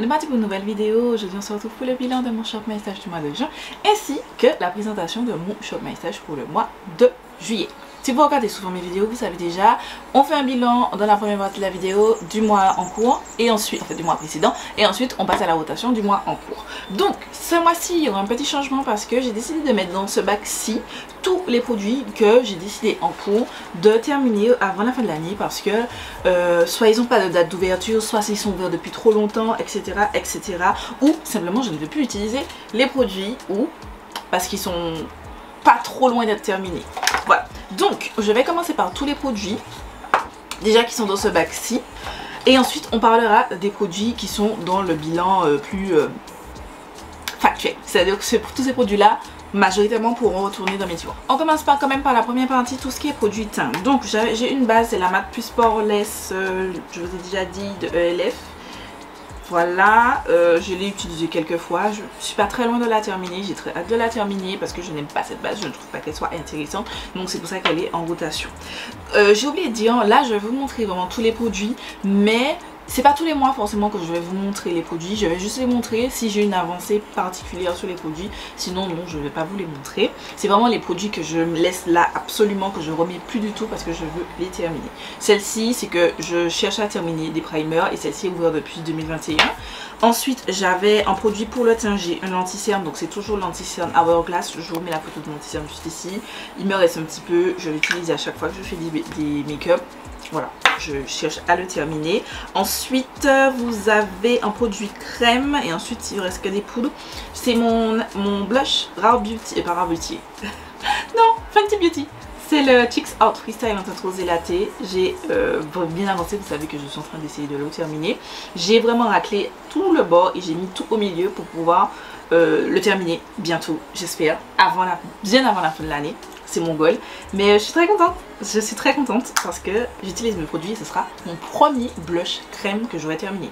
est parti pour une nouvelle vidéo. Aujourd'hui on se retrouve pour le bilan de mon Shop My Stash du mois de juin ainsi que la présentation de mon Shop My Stash pour le mois de juillet. Si vous regardez souvent mes vidéos, vous savez déjà, on fait un bilan dans la première partie de la vidéo du mois en cours et ensuite, en fait du mois précédent, et ensuite on passe à la rotation du mois en cours. Donc ce mois-ci, il y aura un petit changement parce que j'ai décidé de mettre dans ce bac-ci tous les produits que j'ai décidé en cours de terminer avant la fin de l'année parce que soit ils n'ont pas de date d'ouverture, soit ils sont ouverts depuis trop longtemps, etc. etc. ou simplement je ne veux plus utiliser les produits ou parce qu'ils sont pas trop loin d'être terminés. Voilà, donc je vais commencer par tous les produits déjà qui sont dans ce bac-ci et ensuite on parlera des produits qui sont dans le bilan plus factuel. C'est-à-dire que pour tous ces produits-là, majoritairement pourront retourner dans mes tiroirs. On commence quand même par la première partie, tout ce qui est produit teint. Donc j'ai une base, c'est la Matte Plus Poreless, je vous ai déjà dit, de ELF. Voilà, je l'ai utilisée quelques fois, je suis pas très loin de la terminer, j'ai très hâte de la terminer parce que je n'aime pas cette base, je ne trouve pas qu'elle soit intéressante, donc c'est pour ça qu'elle est en rotation. J'ai oublié de dire, là je vais vous montrer vraiment tous les produits, mais c'est pas tous les mois forcément que je vais vous montrer les produits, je vais juste les montrer si j'ai une avancée particulière sur les produits, sinon non je ne vais pas vous les montrer. C'est vraiment les produits que je me laisse là absolument, que je remets plus du tout parce que je veux les terminer. Celle-ci c'est que je cherche à terminer des primers et celle-ci est ouverte depuis 2021. Ensuite j'avais un produit pour le teint, j'ai un anti-cerne, donc c'est toujours l'anti-cerne Hourglass, je vous remets la photo de l'anti-cerne juste ici. Il me reste un petit peu, je l'utilise à chaque fois que je fais des make-up. Voilà, je cherche à le terminer. Ensuite, vous avez un produit crème et ensuite il ne reste que des poudres. C'est mon blush Rare Beauty, pas Rare Beauty, non, Fenty Beauty. C'est le Cheeks Out Freestyle en teinte rosé latte. J'ai bien avancé, vous savez que je suis en train d'essayer de le terminer. J'ai vraiment raclé tout le bord et j'ai mis tout au milieu pour pouvoir le terminer bientôt, j'espère, bien avant la fin de l'année. C'est mon goal, mais je suis très contente parce que j'utilise mes produits et ce sera mon premier blush crème que j'aurai terminé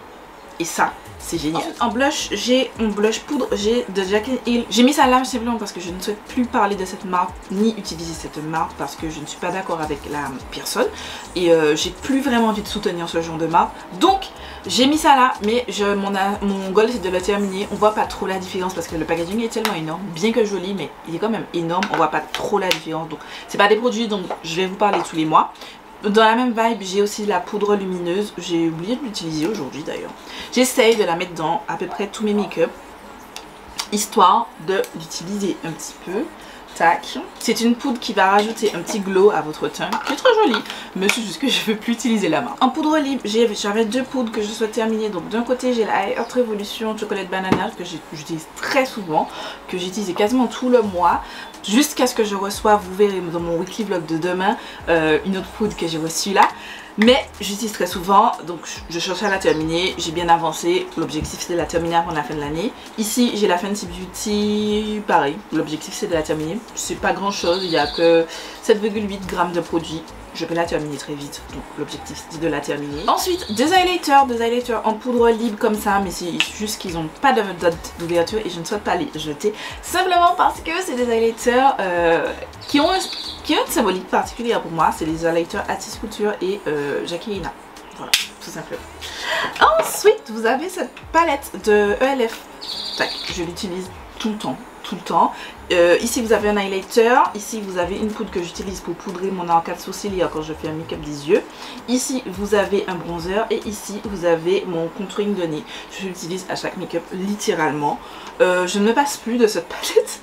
et ça c'est génial. Ensuite, en blush, j'ai un blush poudre, j'ai de Jaclyn Hill. J'ai mis ça là simplement parce que je ne souhaite plus parler de cette marque ni utiliser cette marque parce que je ne suis pas d'accord avec la personne et j'ai plus vraiment envie de soutenir ce genre de marque, donc j'ai mis ça là, mais mon goal c'est de le terminer. On voit pas trop la différence parce que le packaging est tellement énorme, bien que joli, mais il est quand même énorme, on voit pas trop la différence, donc c'est pas des produits dont je vais vous parler tous les mois. Dans la même vibe, j'ai aussi la poudre lumineuse, j'ai oublié de l'utiliser aujourd'hui d'ailleurs. J'essaye de la mettre dans à peu près tous mes make-up, histoire de l'utiliser un petit peu. Tac. C'est une poudre qui va rajouter un petit glow à votre teint, qui est très jolie, mais c'est juste que je ne veux plus utiliser la main. En poudre libre, j'avais deux poudres que je souhaite terminer. Donc d'un côté j'ai la Earth Revolution Chocolate Banana que j'utilise très souvent, que j'utilise quasiment tout le mois, jusqu'à ce que je reçoive, vous verrez dans mon weekly vlog de demain, une autre poudre que j'ai reçue là. Mais j'utilise très souvent, donc je cherche à la terminer, j'ai bien avancé, l'objectif c'est de la terminer avant la fin de l'année. Ici j'ai la Fenty Beauty, pareil, l'objectif c'est de la terminer, c'est pas grand chose, il n'y a que 7,8 g de produit. Je peux la terminer très vite, donc l'objectif c'est de la terminer. Ensuite, des highlighters en poudre libre comme ça, mais c'est juste qu'ils n'ont pas de date d'ouverture et je ne souhaite pas les jeter. Simplement parce que c'est des highlighters qui ont une symbolique particulière pour moi. C'est les highlighters Atis Couture et Jackie Aina. Voilà, tout simplement. Ensuite, vous avez cette palette de ELF. Tac, je l'utilise tout le temps. Ici vous avez un highlighter, ici vous avez une poudre que j'utilise pour poudrer mon arcade sourcilière quand je fais un make-up des yeux. Ici vous avez un bronzer et ici vous avez mon contouring de nez. Je l'utilise à chaque make-up littéralement. Je ne me passe plus de cette palette.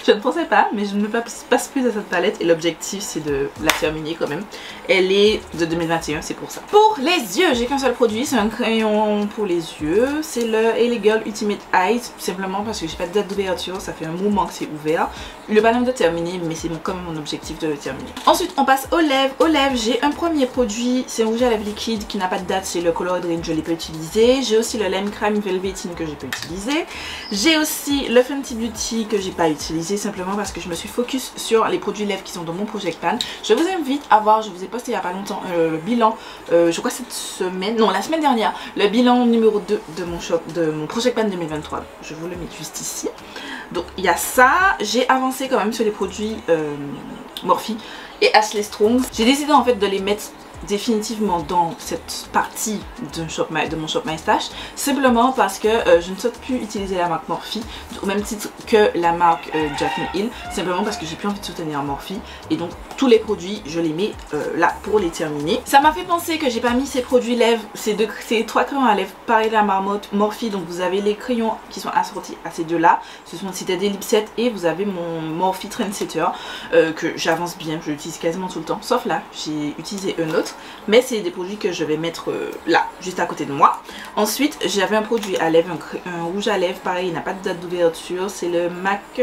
Je ne pensais pas, mais je ne me passe plus de cette palette et l'objectif c'est de la terminer quand même. Elle est de 2021, c'est pour ça. Pour les yeux, j'ai qu'un seul produit, c'est un crayon pour les yeux. C'est le LA Girl Ultimate Eyes, simplement parce que j'ai pas de date d'ouverture, ça fait un moment que c'est ouvert. Le ballon de terminer, mais c'est quand même mon objectif de le terminer. Ensuite, on passe aux lèvres. Aux lèvres, j'ai un premier produit, c'est un rouge à lèvres liquide qui n'a pas de date, c'est le Color Drain, je l'ai pas utilisé. J'ai aussi le Lime Crime Velvetine que j'ai pas utilisé. J'ai aussi le Fenty Beauty que j'ai pas utilisé, simplement parce que je me suis focus sur les produits lèvres qui sont dans mon Project Pan. Je vous invite à voir, je vous ai posté il y a pas longtemps le bilan, je crois cette semaine, non la semaine dernière, le bilan numéro 2 de mon Project Pan 2023. Je vous le mets juste ici. Donc il y a ça, j'ai avancé quand même sur les produits Morphe et Ashley Strong. J'ai décidé en fait de les mettre définitivement dans cette partie de mon Shop My Stash, simplement parce que je ne souhaite plus utiliser la marque Morphe au même titre que la marque Jaclyn Hill, simplement parce que j'ai plus envie de soutenir Morphe, et donc tous les produits je les mets là pour les terminer. Ça m'a fait penser que j'ai pas mis ces produits lèvres, ces 3 crayons à lèvres pareil de la marque Morphe, donc vous avez les crayons qui sont assortis à ces deux là, ce sont Citadel Lip Set, et vous avez mon Morphe Trendsetter que j'avance bien, je l'utilise quasiment tout le temps, sauf là j'ai utilisé un autre, mais c'est des produits que je vais mettre là, juste à côté de moi. Ensuite j'avais un produit à lèvres, un rouge à lèvres, pareil il n'a pas de date d'ouverture, c'est le MAC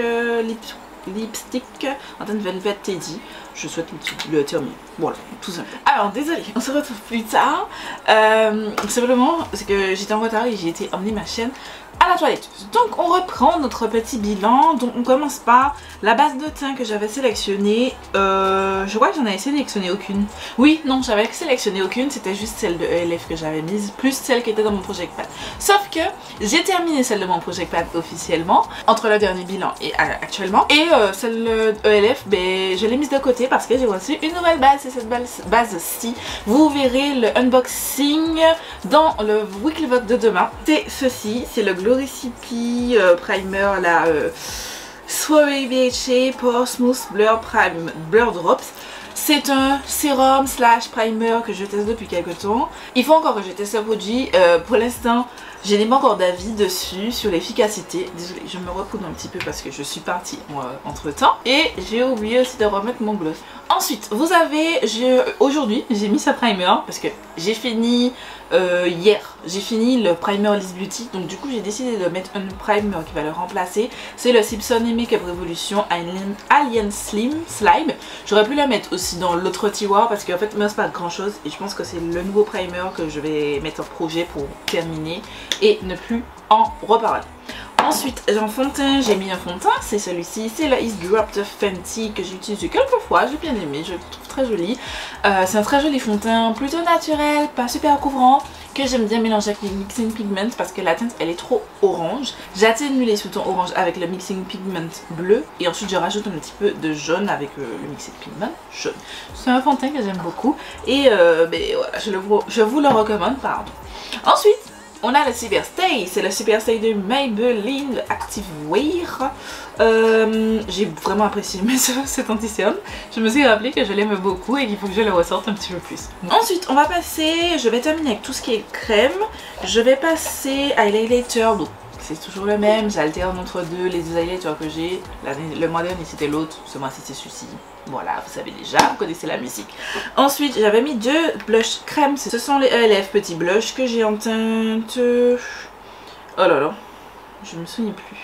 Lipstick Antin Velvet Teddy. Je souhaite le terminer. Voilà, tout simple. Alors désolé, on se retrouve plus tard. Simplement, c'est que j'étais en retard et j'ai été emmener ma chaîne à la toilette. Donc on reprend notre petit bilan. Donc on commence par la base de teint que j'avais sélectionnée. Je crois que j'en avais sélectionné aucune. Oui, non, j'avais sélectionné aucune. C'était juste celle de ELF que j'avais mise, plus celle qui était dans mon Project Pad. Sauf que j'ai terminé celle de mon Project Pad officiellement, entre le dernier bilan et actuellement. Et celle de ELF, ben, je l'ai mise de côté parce que j'ai reçu une nouvelle base. C'est cette base-ci. Vous verrez le unboxing dans le weekly vlog de demain. C'est ceci, c'est le Glory CP Primer, la Soirée BHA Pore Smooth Blur Drops. C'est un sérum slash primer que je teste depuis quelques temps. Il faut encore que je teste ce produit. Pour l'instant, je n'ai pas encore d'avis dessus sur l'efficacité. Désolée, je me repoudre un petit peu parce que je suis partie entre temps. Et j'ai oublié aussi de remettre mon gloss. Ensuite, vous avez, aujourd'hui, j'ai mis ce primer parce que j'ai fini hier. J'ai fini le primer Liss Beauty. Donc du coup, j'ai décidé de mettre un primer qui va le remplacer. C'est le Simpson Makeup Revolution Alien Slime. J'aurais pu la mettre aussi dans l'autre tiroir parce qu'en fait, il ne me reste pas grand chose. Et je pense que c'est le nouveau primer que je vais mettre en projet pour terminer et ne plus en reparler. Ensuite, en fond de teint, j'ai mis un fond de teint, c'est celui-ci, c'est le Is Drop de Fenty que j'ai utilisé quelques fois, j'ai bien aimé, je le trouve très joli. C'est un très joli fond de teint, plutôt naturel, pas super couvrant, que j'aime bien mélanger avec les Mixing Pigments parce que la teinte elle est trop orange. J'atténue les sous-tons orange avec le Mixing Pigment bleu et ensuite je rajoute un petit peu de jaune avec le Mixing Pigment jaune. C'est un fond de teint que j'aime beaucoup et ben, voilà, je vous le recommande, pardon. Ensuite, on a le Super Stay, c'est le Super Stay de Maybelline, le Active Wear. J'ai vraiment apprécié cet anti-cerne. Je me suis rappelé que je l'aime beaucoup et qu'il faut que je le ressorte un petit peu plus. Ensuite, on va passer, je vais terminer avec tout ce qui est crème. Je vais passer à l'highlighter. C'est toujours le même, j'alterne entre deux les deux highlighters que j'ai. Le mois dernier c'était l'autre, ce mois-ci c'est celui-ci. Voilà, vous savez déjà, vous connaissez la musique. Ensuite, j'avais mis deux blushs crème. Ce sont les ELF petits blushs que j'ai en teinte... Oh là là, je me souviens plus.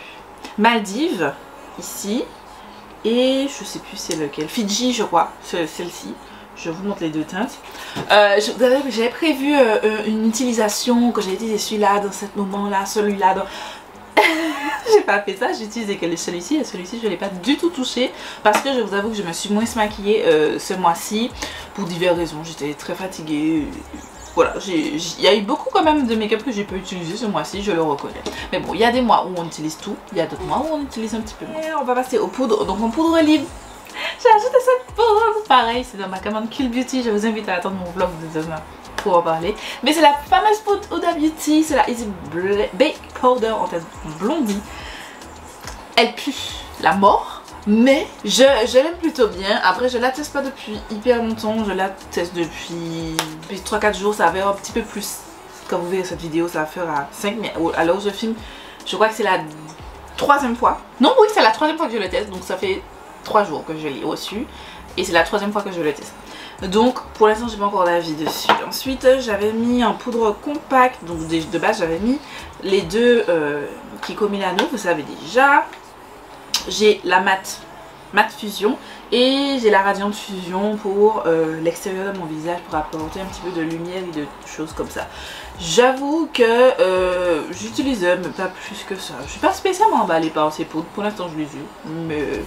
Maldives, ici. Et je sais plus c'est lequel. Fidji, je crois, celle-ci. Je vous montre les deux teintes. J'avais prévu une utilisation, que j'ai utilisé celui-là dans ce moment-là, celui-là dans... J'ai pas fait ça, j'ai utilisé celui-ci et celui-ci je l'ai pas du tout touché parce que je vous avoue que je me suis moins maquillée ce mois-ci pour diverses raisons. J'étais très fatiguée. Voilà, il y a eu beaucoup quand même de make-up que j'ai pas utilisé ce mois-ci, je le reconnais. Mais bon, il y a des mois où on utilise tout, il y a d'autres mois où on utilise un petit peu moins. Et on va passer aux poudres, donc en poudre libre. J'ai ajouté cette poudre, pareil, c'est dans ma commande Kill Beauty, je vous invite à attendre mon vlog de demain pour en parler. Mais c'est la fameuse poudre Huda Beauty, c'est la Easy Bake Powder en teinte blondie. Elle pue la mort, mais je l'aime plutôt bien. Après je la teste pas depuis hyper longtemps, je la teste depuis 3-4 jours, ça va faire un petit peu plus. Quand vous verrez cette vidéo ça va faire à 5, mais à l'heure où je filme, je crois que c'est la 3e fois. Non oui, c'est la 3e fois que je le teste, donc ça fait 3 jours que je l'ai reçu. Et c'est la 3e fois que je le teste. Donc pour l'instant j'ai pas encore d'avis dessus. Ensuite j'avais mis en poudre compacte. Donc de base j'avais mis les deux Kiko Milano, vous savez déjà. J'ai la matte fusion et j'ai la radiante fusion pour l'extérieur de mon visage pour apporter un petit peu de lumière et de choses comme ça. J'avoue que j'utilise mais pas plus que ça. Je suis pas spécialement emballée par ces poudres. Pour l'instant je les ai, mais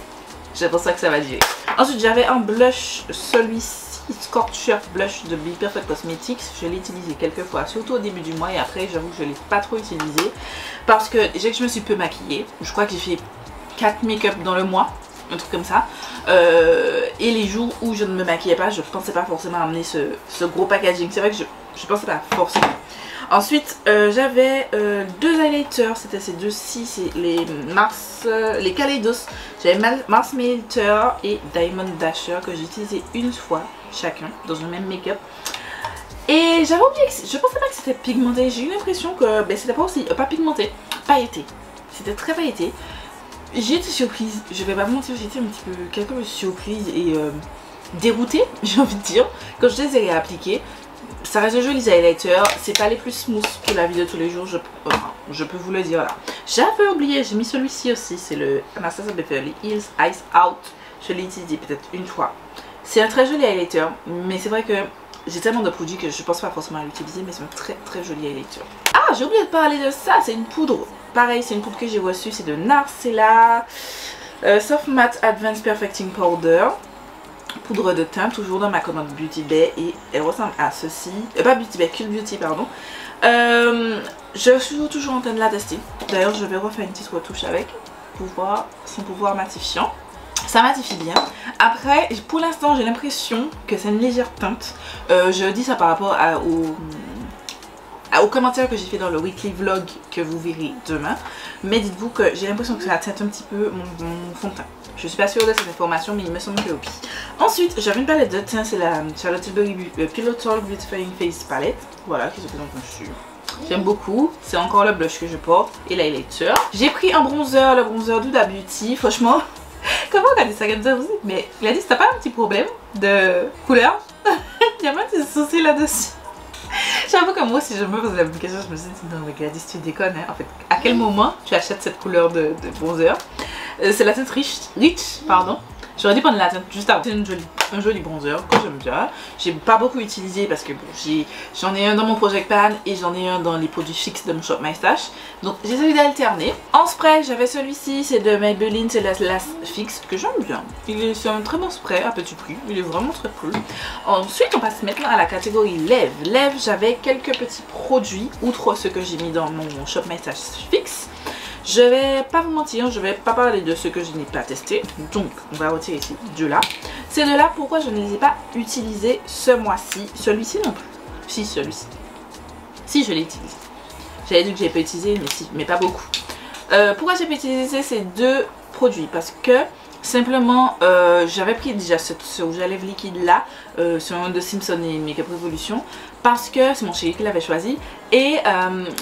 j'ai pour ça que ça va durer. Ensuite j'avais un blush, celui-ci, Scorcher Blush de Be Perfect Cosmetics. Je l'ai utilisé quelques fois, surtout au début du mois, et après j'avoue que je l'ai pas trop utilisé parce que déjà que je me suis peu maquillée. Je crois que j'ai fait 4 make-up dans le mois. un truc comme ça. Et les jours où je ne me maquillais pas, je pensais pas forcément amener ce gros packaging. C'est vrai que je pensais pas forcément. Ensuite, j'avais deux highlighters, c'était ces deux-ci, c'est les Kaleidos. J'avais Mars Melter et Diamond Dasher que j'ai utilisé une fois chacun dans le même make-up. Et j'avais oublié que je pensais pas que c'était pigmenté. J'ai eu l'impression que c'était pas aussi, pas pigmenté, pailleté. C'était très pailleté. J'ai été surprise, je vais pas vous mentir, j'ai été un petit peu quelque peu surprise et déroutée, j'ai envie de dire, quand je les ai réappliqués. Ça reste joli les highlighters, c'est pas les plus smooth pour la vie de tous les jours, je peux vous le dire là. J'avais oublié, j'ai mis celui-ci aussi, c'est le Anastasia Beverly Hills Ice Out. Je l'ai utilisé peut-être une fois. C'est un très joli highlighter, mais c'est vrai que j'ai tellement de produits que je pense pas forcément à l'utiliser, mais c'est un très très joli highlighter. Ah, j'ai oublié de parler de ça, c'est une poudre. Pareil, c'est une poudre que j'ai reçue, c'est de NARS, c'est la Soft Matte Advanced Perfecting Powder. Poudre de teint, toujours dans ma commande Beauty Bay, et elle ressemble à ceci. Pas Beauty Bay, Cute Beauty, pardon. Je suis toujours en train de la tester. D'ailleurs, je vais refaire une petite retouche avec pour voir son pouvoir matifiant. Ça matifie bien. Après, pour l'instant, j'ai l'impression que c'est une légère teinte. Je dis ça par rapport aux commentaires que j'ai fait dans le weekly vlog que vous verrez demain. Mais dites-vous que j'ai l'impression que ça teinte un petit peu mon fond de teint. Je suis pas sûre de cette information, mais il me semble que oui. Ensuite, j'avais une palette de teint, c'est la Charlotte Tilbury Pillow Talk Beautifying Face Palette. Voilà, qui se présente dessus. J'aime beaucoup, c'est encore le blush que je porte et l'highlighter. J'ai pris un bronzer, le bronzer d'Huda Beauty. Franchement, comment regarder ça comme ça vous dites, mais Gladys, t'as pas un petit problème de couleur? Il y a pas de soucis là-dessus. J'avoue que moi, si je me pose la question, je me suis dit, non mais Gladys, tu déconnes, hein. En fait, à quel moment tu achètes cette couleur de bronzer? C'est la teinte Rich, pardon. J'aurais dû prendre la teinte juste avant. C'est un joli bronzer que j'aime bien. J'ai pas beaucoup utilisé parce que bon, j'en ai un dans mon Project Pan et j'en ai un dans les produits fixes de mon Shop My Stash. Donc j'ai celui d'alterner. En spray, j'avais celui-ci, c'est de Maybelline, c'est la fixe que j'aime bien. C'est un très bon spray à petit prix, il est vraiment très cool. Ensuite, on passe maintenant à la catégorie lèvres. Lèvres, j'avais quelques petits produits, outre ceux que j'ai mis dans mon Shop My Stash fixe. Je vais pas vous mentir, je vais pas parler de ceux que je n'ai pas testé. Donc on va retirer ici de là. Ces deux là, pourquoi je ne les ai pas utilisés ce mois-ci? Celui-ci non plus. Si, celui-ci. Si, je l'ai utilisé. J'avais dit que j'ai pas utilisé, mais si, mais pas beaucoup. Pourquoi j'ai pas utilisé ces deux produits? Parce que simplement j'avais pris déjà ce rouge à lèvres liquide là sur un de Simpson et Makeup Revolution, parce que c'est mon chéri qui l'avait choisi et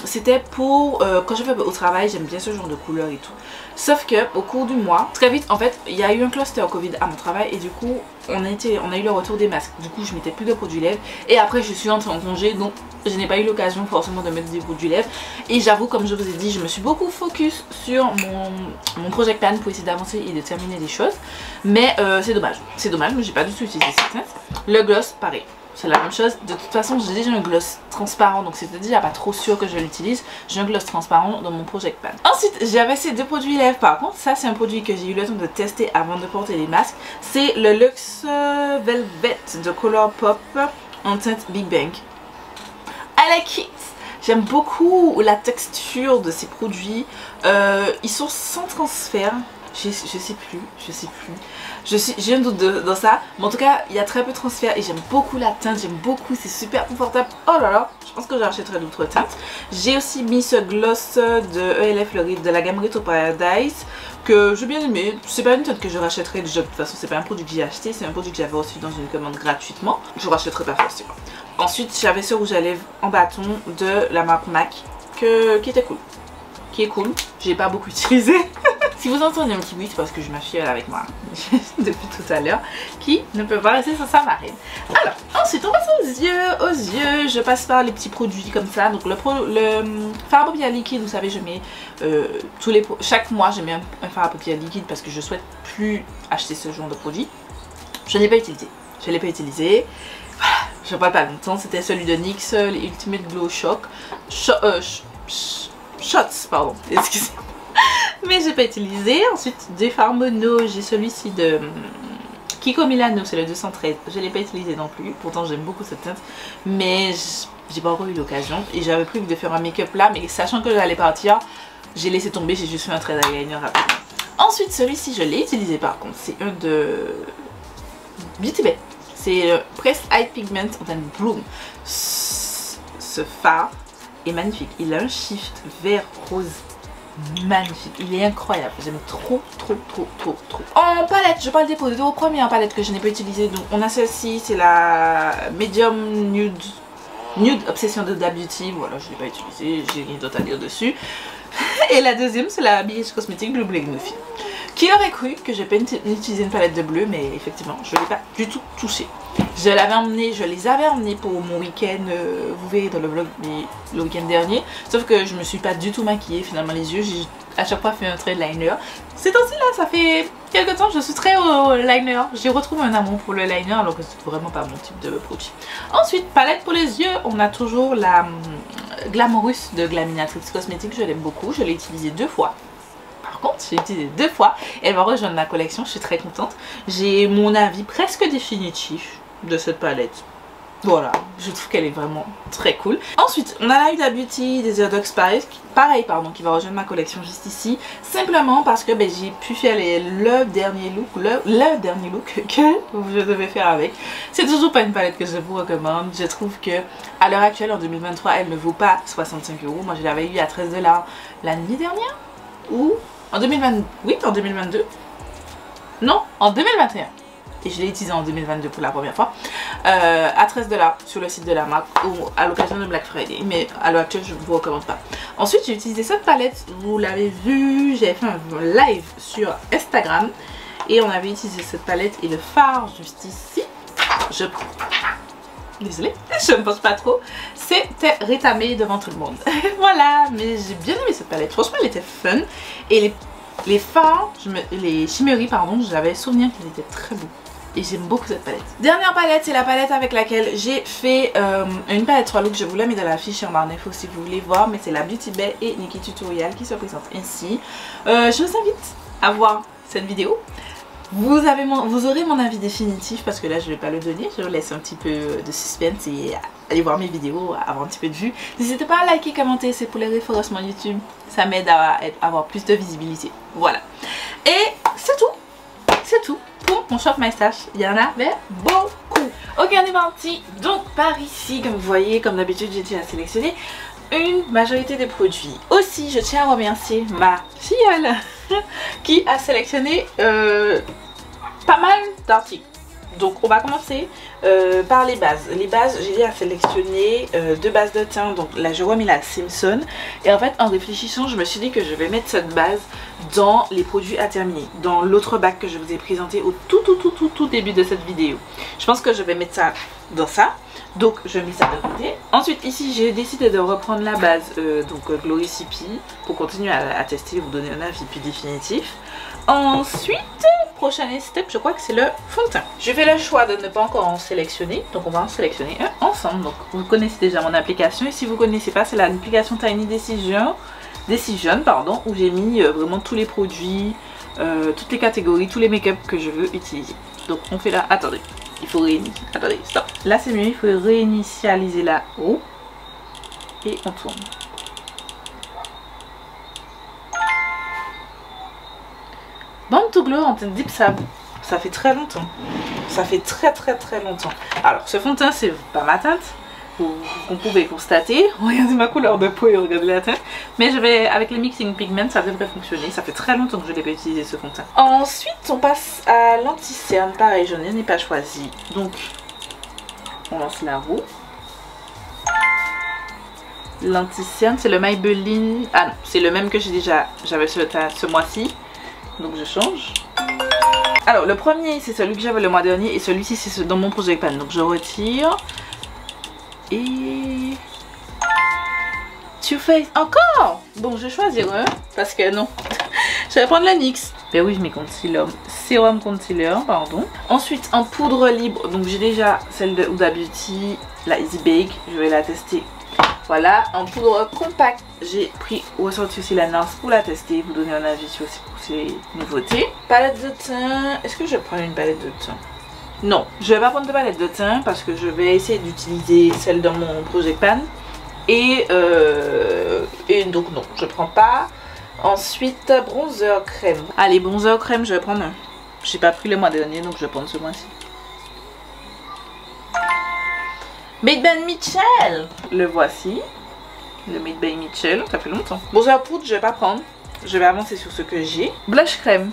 c'était pour quand je vais au travail, j'aime bien ce genre de couleur et tout. Sauf que au cours du mois, très vite en fait, il y a eu un cluster Covid à mon travail et du coup on a eu le retour des masques. Du coup je mettais plus de produits lèvres et après je suis entrée en congé, donc je n'ai pas eu l'occasion forcément de mettre des produits lèvres. Et j'avoue, comme je vous ai dit, je me suis beaucoup focus sur mon Project Pan pour essayer d'avancer et de terminer des choses. Mais c'est dommage, mais j'ai pas du tout utilisé cette teinte. Le gloss, pareil. C'est la même chose. De toute façon, j'ai déjà un gloss transparent, donc c'était déjà pas trop sûr que je l'utilise. J'ai un gloss transparent dans mon Project Pan. Ensuite, j'avais ces deux produits lèvres. Par contre, ça c'est un produit que j'ai eu le temps de tester avant de porter les masques. C'est le Luxe Velvet de Colourpop en teinte Big Bang. I like it. J'aime beaucoup la texture de ces produits. Ils sont sans transfert. Je sais plus. J'ai un doute dans ça, mais en tout cas il y a très peu de transfert et j'aime beaucoup la teinte, j'aime beaucoup, c'est super confortable. Oh là là, je pense que j'achèterai d'autres teintes. J'ai aussi mis ce gloss de ELF Floride de la gamme Retro Paradise que j'ai bien aimé. C'est pas une teinte que je rachèterai déjà, de toute façon c'est pas un produit que j'ai acheté, c'est un produit que j'avais reçu dans une commande gratuitement. Je rachèterai pas forcément. Ensuite j'avais ce rouge à lèvres en bâton de la marque MAC qui était cool. Qui est cool, j'ai pas beaucoup utilisé. Si vous entendez un petit bruit, c'est parce que je m'affiole avec moi depuis tout à l'heure, qui ne peut pas rester sans sa marraine. Alors, ensuite on passe aux yeux, je passe par les petits produits comme ça. Donc le fard à paupières liquide, vous savez, je mets chaque mois je mets un fard à paupières liquide parce que je souhaite plus acheter ce genre de produit. Je n'ai pas utilisé, voilà, je parle pas longtemps, c'était celui de NYX, les Ultimate Glow Shots, pardon, excusez-moi. Mais j'ai pas utilisé. Ensuite des fards mono, j'ai celui-ci de Kiko Milano, c'est le 213. Je l'ai pas utilisé non plus, pourtant j'aime beaucoup cette teinte, mais j'ai pas encore eu l'occasion et j'avais prévu de faire un make-up là, mais sachant que j'allais partir, j'ai laissé tomber, j'ai juste fait un trait d'eyeliner rapide. Ensuite, celui-ci, je l'ai utilisé par contre. C'est un de Beauty Bay. C'est Press Eye Pigment and Bloom. Ce fard est magnifique. Il a un shift vert rose magnifique. Il est incroyable. J'aime trop. En palette, je parle des deux premières palettes que je n'ai pas utilisées. Donc, on a celle-ci, c'est la Medium Nude Obsession de Beauty. Voilà, je ne l'ai pas utilisée. J'ai rien d'autre à dire dessus. Et la deuxième, c'est la BH Cosmetics Blue Black Nuffy. Qui aurait cru que j'ai pas utilisé une palette de bleu, mais effectivement, je ne l'ai pas du tout touchée. Je les avais emmenés pour mon week-end, vous verrez dans le vlog le week-end dernier. Sauf que je me suis pas du tout maquillée finalement les yeux. J'ai à chaque fois fait un trait de liner. Ces temps-ci là, ça fait quelques temps que je suis très au liner. J'ai retrouvé un amour pour le liner alors que c'est vraiment pas mon type de produit. Ensuite, palette pour les yeux, on a toujours la Glamorous de Glaminatrix Cosmetics. Je l'aime beaucoup, je l'ai utilisée 2 fois. Par contre, j'ai utilisé 2 fois. Elle va rejoindre ma collection, je suis très contente. J'ai mon avis presque définitif de cette palette. Voilà, je trouve qu'elle est vraiment très cool. Ensuite, on a la Huda Beauty des Dog Spice, pareil, pardon, qui va rejoindre ma collection juste ici. Simplement parce que j'ai pu faire le dernier look que je devais faire avec. C'est toujours pas une palette que je vous recommande. Je trouve que à l'heure actuelle, en 2023, elle ne vaut pas 65 €. Moi, je l'avais eu à 13 $ l'année dernière. Ou en 2020, oui, en 2022. Non, en 2021. Et je l'ai utilisé en 2022 pour la première fois. À 13 $ sur le site de la marque ou à l'occasion de Black Friday. Mais à l'heure actuelle, je ne vous recommande pas. Ensuite, j'ai utilisé cette palette. Vous l'avez vu, j'avais fait un live sur Instagram. Et on avait utilisé cette palette et le fard juste ici. Désolée, je ne pense pas trop. C'était rétamé devant tout le monde. Voilà, mais j'ai bien aimé cette palette. Franchement, elle était fun. Et les fards, les shimmery, pardon, j'avais souvenir qu'ils étaient très beaux. Et j'aime beaucoup cette palette. Dernière palette, c'est la palette avec laquelle j'ai fait une palette 3 looks. Je vous la mets dans la fiche en barre d'infos si vous voulez voir. Mais c'est la Beauty Bay et Nikki Tutorial qui se présentent ainsi. Je vous invite à voir cette vidéo. Vous aurez mon avis définitif parce que là je vais pas le donner, je vous laisse un petit peu de suspense et aller voir mes vidéos, avoir un petit peu de vue. N'hésitez pas à liker, commenter, c'est pour les référencements YouTube, ça m'aide à avoir plus de visibilité. Voilà. Et c'est tout pour mon Shop My Stash, il y en avait beaucoup. Ok, on est parti, donc par ici, comme vous voyez, comme d'habitude j'ai déjà sélectionné une majorité des produits. Aussi, je tiens à remercier ma filleule qui a sélectionné pas mal d'articles. Donc on va commencer par les bases. Les bases, j'ai déjà sélectionné 2 bases de teint. Donc là je remis la Simpson. Et en fait en réfléchissant je me suis dit que je vais mettre cette base dans les produits à terminer. Dans l'autre bac que je vous ai présenté au tout début de cette vidéo. Je pense que je vais mettre ça dans ça. Donc je mets ça de côté. Ensuite ici j'ai décidé de reprendre la base Glory CP pour continuer à tester et vous donner un avis plus définitif. Ensuite, prochain step, je crois que c'est le fond de teint. Je fais le choix de ne pas encore en sélectionner, donc on va en sélectionner un ensemble. Donc vous connaissez déjà mon application et si vous ne connaissez pas, c'est l'application Tiny Decision pardon, où j'ai mis vraiment tous les produits, toutes les catégories, tous les make-up que je veux utiliser. Donc on fait là, attendez. Il faut réinitialiser. Attendez, stop. Là c'est mieux, il faut réinitialiser la roue. Et on tourne. Born to Glow en teint Deep Sable. Ça fait très longtemps. Ça fait très longtemps. Alors ce fond de teint c'est pas ma teinte. Vous pouvez constater. Regardez ma couleur de peau et regardez la teinte. Mais je vais avec les mixing pigments, ça devrait fonctionner. Ça fait très longtemps que je n'ai pas utilisé ce fond de teint. Ensuite on passe à l'anti-cerne. Pareil, je n'en ai pas choisi. Donc on lance la roue. L'anti-cerne c'est le Maybelline. Ah non, c'est le même que j'avais ce mois-ci. Donc je change. Alors le premier c'est celui que j'avais le mois dernier et celui-ci c'est dans mon Project Pan. Donc je retire. Et... Too Faced encore. Bon je vais choisir un parce que non. Je vais prendre la NYX. Ben oui, je mets concealer. Sérum concealer, pardon. Ensuite en poudre libre. Donc j'ai déjà celle de Huda Beauty, la Easy Bake. Je vais la tester. Voilà, en poudre compacte, j'ai ressorti aussi la NARS pour la tester, vous donner un avis sur ces nouveautés. Palette de teint, est-ce que je vais prendre une palette de teint? Non, je vais pas prendre de palette de teint parce que je vais essayer d'utiliser celle dans mon Project Pan. Et donc non, je prends pas Ensuite, bronzer crème. Allez, bronzer crème, je vais prendre un. J'ai pas pris le mois dernier, donc je vais prendre ce mois-ci. Made by Mitchell. Le voici. Le Made by Mitchell, ça fait longtemps. Bronzer poudre, je vais pas prendre. Je vais avancer sur ce que j'ai. Blush crème.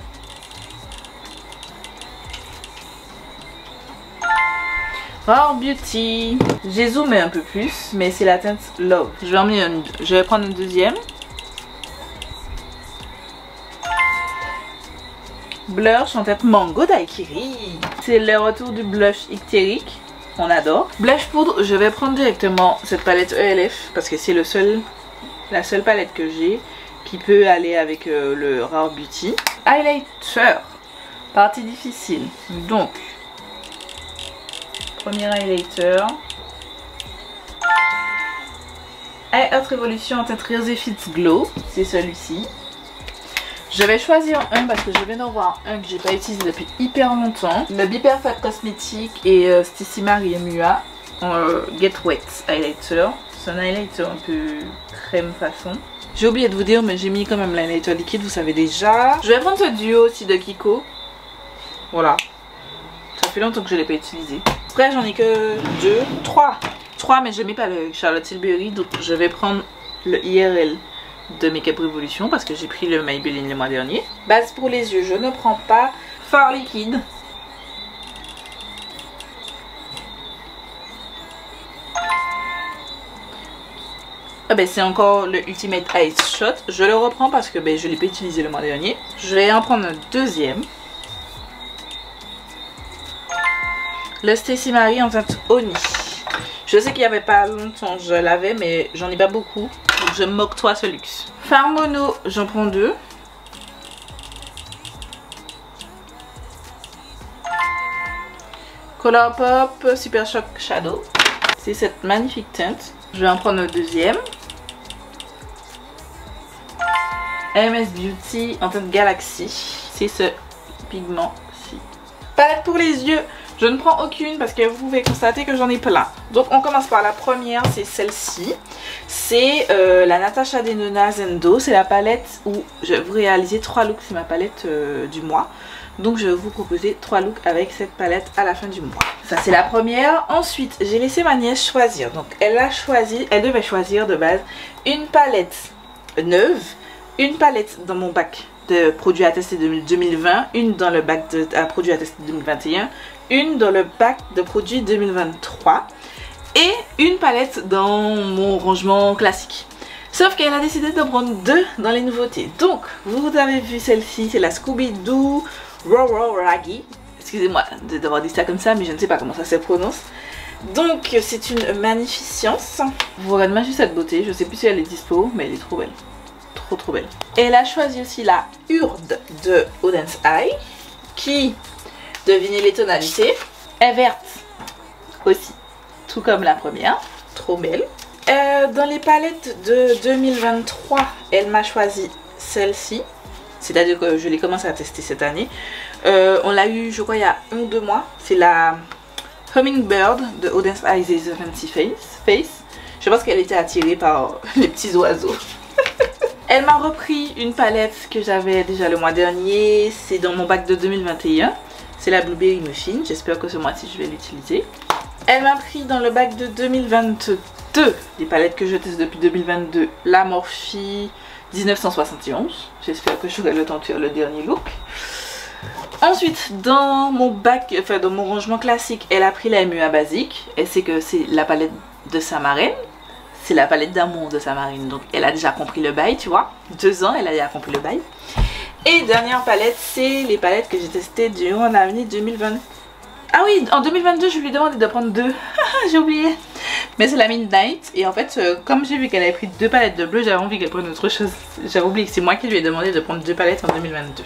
Rare Beauty. J'ai zoomé un peu plus, mais c'est la teinte Love. Je vais prendre une deuxième. Blush en teinte Mango Daiquiri. C'est le retour du blush ictérique. On adore. Blush poudre, je vais prendre directement cette palette ELF parce que c'est la seule palette que j'ai qui peut aller avec le Rare Beauty. Highlighter. Partie difficile. Donc, premier highlighter. Eye Hot Revolution en teinte Rosé Fit Glow. C'est celui-ci. Je vais choisir un parce que je viens d'en voir un que j'ai pas utilisé depuis hyper longtemps. Le Be Perfect Cosmetics et Stacey Marie MUA Get Wet Highlighter. C'est un highlighter un peu crème façon. J'ai oublié de vous dire, mais j'ai mis quand même l'highlighter liquide, vous savez déjà. Je vais prendre ce duo aussi de Kiko. Voilà. Ça fait longtemps que je l'ai pas utilisé. Après j'en ai que 3 mais je mets pas le Charlotte Tilbury, donc je vais prendre le IRL de Makeup Revolution parce que j'ai pris le Maybelline le mois dernier. Base pour les yeux, je ne prends pas. Fard liquide. Ah ben c'est encore le Ultimate Ice Shot. Je le reprends parce que je l'ai pas utilisé le mois dernier. Je vais en prendre un deuxième. Le Stacey Marie en teinte Honey. Je sais qu'il n'y avait pas longtemps, je l'avais, mais j'en ai pas beaucoup. Donc je m'octroie ce luxe. Fard mono, j'en prends 2. Colourpop Super Shock Shadow. C'est cette magnifique teinte. Je vais en prendre un deuxième. MS Beauty en teinte Galaxy. C'est ce pigment-ci. Palette pour les yeux. Je ne prends aucune parce que vous pouvez constater que j'en ai plein. Donc on commence par la première, c'est celle-ci. C'est la Natasha Denona Zendo. C'est la palette où je vais vous réaliser 3 looks. C'est ma palette du mois. Donc je vais vous proposer 3 looks avec cette palette à la fin du mois. Ça c'est la première. Ensuite j'ai laissé ma nièce choisir. Donc elle devait choisir de base une palette neuve. Une palette dans mon bac de produits à tester de 2020. Une dans le bac de produits à tester 2021. Une dans le bac de produits 2023 et une palette dans mon rangement classique. Sauf qu'elle a décidé de prendre 2 dans les nouveautés. Donc, vous avez vu celle-ci, c'est la Scooby-Doo Raw Raggy. Excusez-moi d'avoir dit ça comme ça, mais je ne sais pas comment ça se prononce. Donc, c'est une magnificence. Vous regardez même juste cette beauté, je ne sais plus si elle est dispo, mais elle est trop belle. Trop belle. Et elle a choisi aussi la Urd de Odense Eye, qui... Devinez les tonalités. Elle est verte aussi, tout comme la première. Trop belle. Dans les palettes de 2023, elle m'a choisi celle-ci. C'est-à-dire que je l'ai commencé à tester cette année. On l'a eu, je crois, il y a 1 ou 2 mois. C'est la Hummingbird de Odense Eyes is a Fancy Face. Je pense qu'elle était attirée par les petits oiseaux. Elle m'a repris une palette que j'avais déjà le mois dernier. C'est dans mon bac de 2021. C'est la Blueberry Muffin, j'espère que ce mois-ci je vais l'utiliser. Elle m'a pris dans le bac de 2022 des palettes que je teste depuis 2022. La Morphe 1971, j'espère que j'aurai le temps de faire le dernier look. Ensuite, dans mon bac, enfin dans mon rangement classique, elle a pris la MUA basique. Elle sait que c'est la palette de sa marraine. C'est la palette d'amour de sa marraine, donc elle a déjà compris le bail, tu vois. 2 ans, elle a déjà compris le bail. Et dernière palette, c'est les palettes que j'ai testées durant l'année 2020. Ah oui, en 2022, je lui ai demandé de prendre 2. J'ai oublié. Mais c'est la Midnight. Et en fait, comme j'ai vu qu'elle avait pris 2 palettes de bleu, j'avais envie qu'elle prenne autre chose. J'avais oublié que c'est moi qui lui ai demandé de prendre 2 palettes en 2022.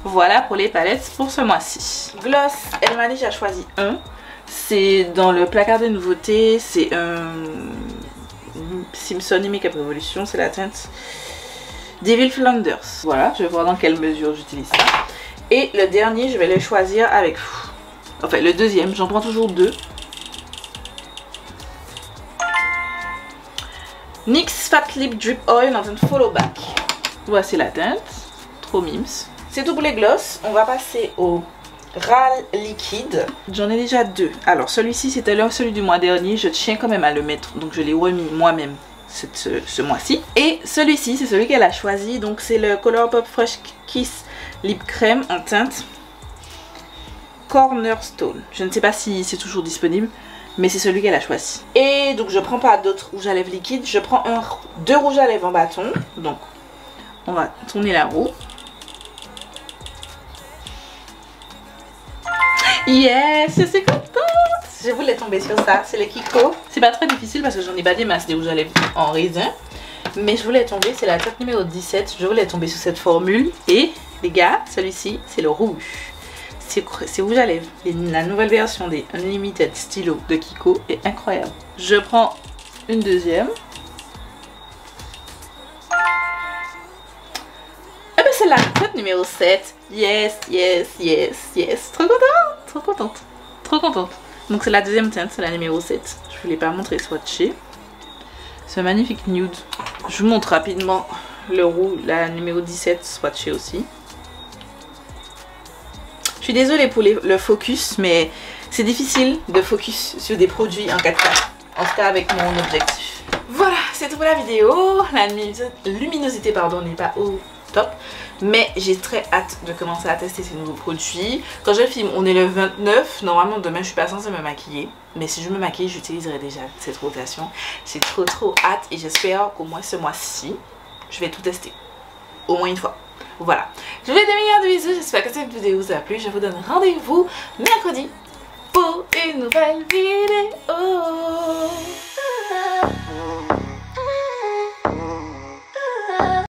Voilà pour les palettes pour ce mois-ci. Gloss, elle m'a déjà choisi un. C'est dans le placard des nouveautés. C'est un Simpson Makeup Revolution. C'est la teinte Devil Flanders. Voilà, je vais voir dans quelle mesure j'utilise ça. Et le dernier, je vais le choisir avec... Enfin, le deuxième, j'en prends toujours 2. NYX Fat Lip Drip Oil en teinte Follow Back. Voici la teinte. Trop mimes. C'est tout pour les gloss. On va passer au ras liquide. J'en ai déjà deux. Alors celui-ci c'était celui du mois dernier. Je tiens quand même à le mettre. Donc je l'ai remis moi-même ce mois-ci. Et celui-ci c'est celui qu'elle a choisi. Donc c'est le Colourpop Fresh Kiss Lip Cream en teinte Cornerstone. Je ne sais pas si c'est toujours disponible. Mais c'est celui qu'elle a choisi. Et donc je prends pas d'autres rouges à lèvres liquides. Je prends deux rouges à lèvres en bâton. Donc on va tourner la roue. Yes, je suis contente. Je voulais tomber sur ça. C'est le Kiko. C'est pas très difficile parce que j'en ai pas des masses des rouges à lèvres en raisin. Mais je voulais tomber, c'est la teinte numéro 17. Je voulais tomber sur cette formule. Et les gars, celui-ci, c'est le rouge. C'est rouge à lèvres. La nouvelle version des Unlimited Stylo de Kiko est incroyable. Je prends une deuxième. Ah ben c'est la teinte numéro 7. Yes, yes, yes, yes. Trop contente, trop contente, trop contente. Donc c'est la deuxième teinte, c'est la numéro 7. Je vous l'ai pas montré swatché. Ce magnifique nude. Je vous montre rapidement le rouge, la numéro 17 swatché aussi. Je suis désolée pour le focus, mais c'est difficile de focus sur des produits en 4K. En tout cas avec mon objectif. Voilà, c'est tout pour la vidéo. La luminosité n'est pas au top. Mais j'ai très hâte de commencer à tester ces nouveaux produits. Quand je filme, on est le 29. Normalement, demain, je suis pas censée me maquiller. Mais si je me maquille, j'utiliserai déjà cette rotation. J'ai trop hâte et j'espère qu'au moins ce mois-ci, je vais tout tester. Au moins une fois. Voilà, je vous fais des milliards de bisous, j'espère que cette vidéo vous a plu. Je vous donne rendez-vous mercredi pour une nouvelle vidéo.